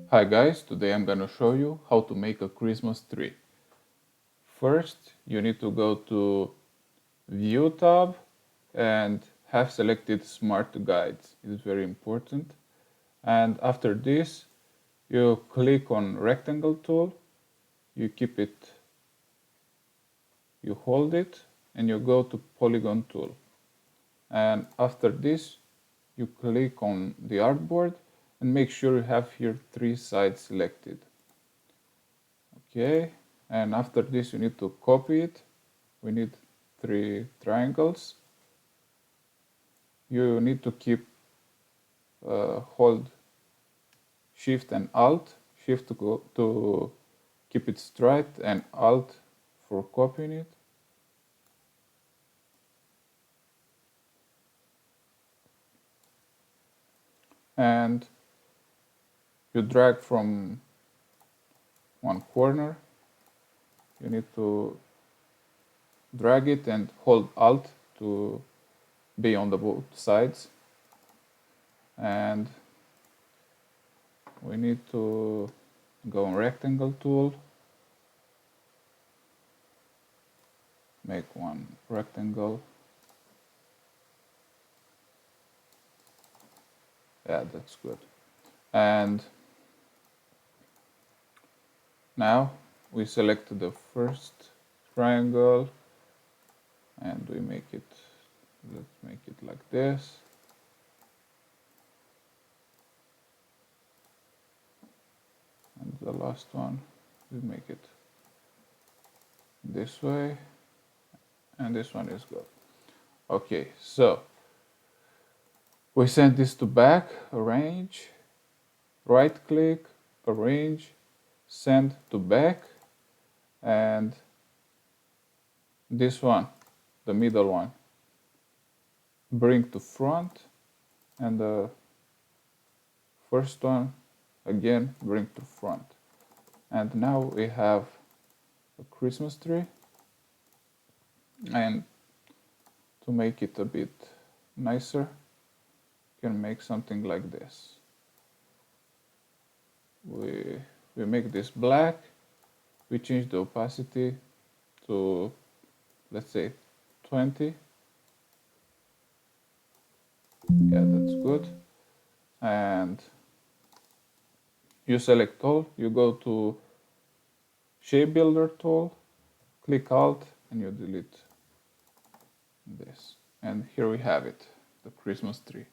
Hi guys, today I'm gonna show you how to make a Christmas tree. First, you need to go to View tab and have selected Smart Guides. It's very important. And after this, you click on Rectangle tool, you keep it, you hold it, and you go to Polygon tool. And after this, you click on the artboard and make sure you have here 3 sides selected. Okay, and after this you need to copy it. We need 3 triangles. You need to keep hold Shift and Alt. Shift to keep it straight and Alt for copying it. And you drag from one corner. You need to drag it and hold Alt to be on the both sides. And we need to go on Rectangle tool, make one rectangle. Yeah, that's good. And now we select the first triangle and we make it, let's make it like this. And the last one, we make it this way. And this one is good. Okay, so we send this to back, arrange, right click, arrange, send to back, and this one, the middle one, bring to front, and the first one again bring to front. And now we have a Christmas tree. And to make it a bit nicer, you can make something like this. We make this black, we change the opacity to, let's say, 20. Yeah, that's good. And you select all, you go to Shape Builder tool, click Alt, and you delete this. And here we have it, the Christmas tree.